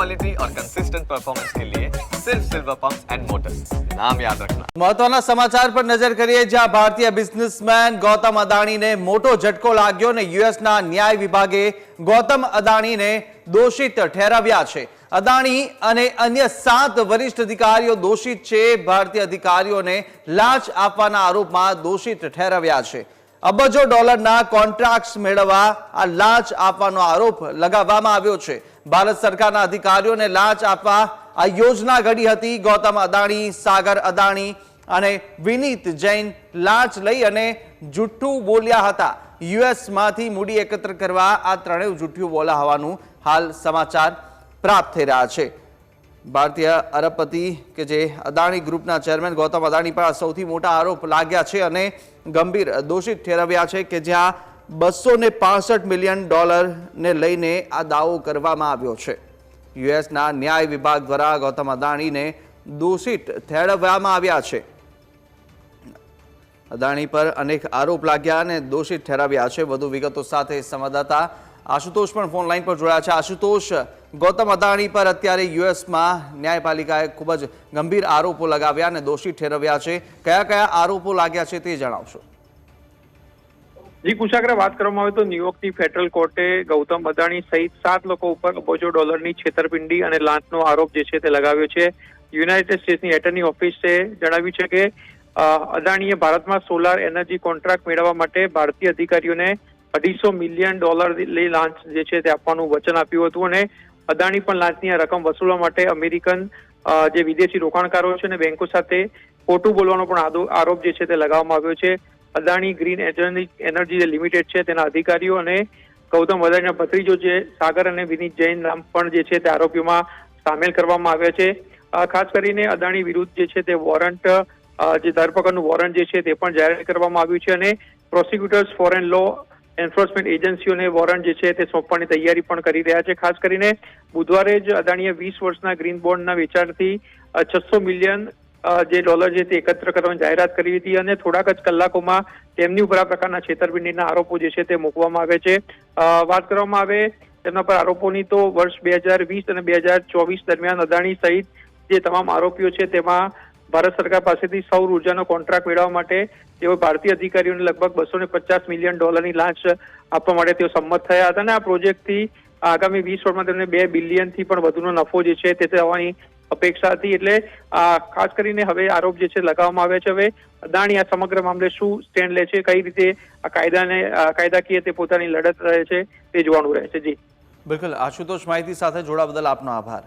Quality और consistent performance के लिए सिर्फ सिल्वर पंप्स एंड मोटर्स, नाम याद रखना। મહત્વના સમાચાર પર નજર કરીએ, જ્યાં ભારતીય બિઝનેસમેન ગૌતમ અદાણીને મોટો ઝટકો લાગ્યો અને યુએસના ન્યાય વિભાગે ગૌતમ અદાણીને દોષિત ઠેરવ્યા છે। અદાણી અને અન્ય 7 વરિષ્ઠ અધિકારીઓ દોષિત છે। ભારતીય અધિકારીઓને લાંચ આપવાના આરોપમાં દોષિત ઠેરવ્યા છે। અબજો ડોલરના કોન્ટ્રાક્ટ્સ મેળવવા આ લાંચ આપવાનો આરોપ લગાવવામાં આવ્યો છે। ભારત સરકારના અધિકારીઓને લાંચ આપવા આ યોજના ઘડી હતી। ગૌતમ અદાણી, સાગર અદાણી અને વિનીત જૈન લાંચ લઈ અને જુઠ્ઠું બોલ્યા હતા। યુએસમાંથી મૂડી એકત્ર કરવા આ ત્રણેય જુઠ્ઠું બોલ્યા હોવાનું હાલ સમાચાર પ્રાપ્ત થઈ રહ્યા છે। ભારતીય અરબપતિ કે જે અદાણી ગ્રુપના ચેરમેન ગૌતમ અદાણી પર સૌથી મોટા આરોપ લાગ્યા છે અને ગંભીર દોષિત ઠેરવ્યા છે કે જ્યાં $265 મિલિયન ને લઈને આ દાવો કરવામાં આવ્યો છે। યુએસના ન્યાય વિભાગ દ્વારા ગૌતમ અદાણીને દોષિત ઠેરવવામાં આવ્યા છે। અદાણી પર અનેક આરોપ લાગ્યા અને દોષિત ઠેરવ્યા છે। વધુ વિગતો સાથે સંવાદદાતા આશુતોષ પણ ફોન લાઈન પર જોડાયા છે। આશુતોષ, ગૌતમ અદાણી પર અત્યારે યુએસમાં ન્યાયપાલિકાએ ખૂબ જ ગંભીર આરોપો લગાવ્યા અને દોષિત ઠેરવ્યા છે। કયા કયા આરોપો લાગ્યા છે તે જણાવશો? જી કુશાગ્ર, વાત કરવામાં આવે તો ન્યુયોર્કની ફેડરલ કોર્ટે ગૌતમ અદાણી સહિત 7 લોકો ઉપર અબજો ડોલરની છેતરપિંડી અને લાંચનો આરોપ જે છે તે લગાવ્યો છે। યુનાઇટેડ સ્ટેટ્સની એટર્ની ઓફિસે જણાવ્યું છે કે અદાણીએ ભારતમાં સોલાર એનર્જી કોન્ટ્રાક્ટ મેળવવા માટે ભારતીય અધિકારીઓને $250 મિલિયન લાંચ જે છે તે આપવાનું વચન આપ્યું હતું અને અદાણી પણ લાંચની આ રકમ વસૂલવા માટે અમેરિકન જે વિદેશી રોકાણકારો છે અને બેંકો સાથે ખોટું બોલવાનો પણ આરોપ જે છે તે લગાવવામાં આવ્યો છે। અદાણી ગ્રીન એનર્જી લિમિટેડ છે તેના અધિકારીઓ અને ગૌતમ અદાણીના ભત્રીજો છે સાગર અને વિનીત જૈન નામ પણ જે છે તે આરોપીઓમાં સામેલ કરવામાં આવ્યા છે। ખાસ કરીને અદાણી વિરુદ્ધ જે છે તે વોરંટ જે ધરપકડનું વોરંટ જે છે તે પણ જાહેર કરવામાં આવ્યું છે અને પ્રોસિક્યુટર્સ ફોરેન લો એન્ફોર્સમેન્ટ એજન્સીઓને વોરંટ જે છે તે સોંપવાની તૈયારી પણ કરી રહ્યા છે। ખાસ કરીને બુધવારે જ અદાણીએ 20 વર્ષના ગ્રીન બોન્ડના વેચાણથી $600 મિલિયન જે ડોલર છે તે એકત્ર કરવાની જાહેરાત કરી હતી અને થોડાક જ કલાકોમાં તેમની ઉપર આ પ્રકારના છેતરપિંડીના આરોપો જે છે તે મૂકવામાં આવે છે। વાત કરવામાં આવે તેમના પર આરોપોની તો વર્ષ 2020 અને 2024 દરમિયાન અદાણી સહિત જે તમામ આરોપીઓ છે તેમાં ભારત સરકાર પાસેથી સૌર ઉર્જાનો કોન્ટ્રાક્ટ મેળવવા માટે તેઓ ભારતીય અધિકારીઓને લગભગ $250 મિલિયન ની લાંચ આપવા માટે તેઓ સંમત થયા હતા અને આ પ્રોજેક્ટથી આગામી 20 વર્ષમાં તેમને $2 બિલિયનથી પણ વધુનો નફો જે છે તે થવાની અપેક્ષા હતી। એટલે ખાસ કરીને હવે આરોપ જે છે લગાવવામાં આવ્યા છે। હવે અદાણી આ સમગ્ર મામલે શું સ્ટેન્ડ લે છે, કઈ રીતે આ કાયદાકીય તે પોતાની લડત રહે છે તે જોવાનું રહે છે। જી બિલકુલ આશુતોષ, માહિતી સાથે જોડા બદલ આપનો આભાર।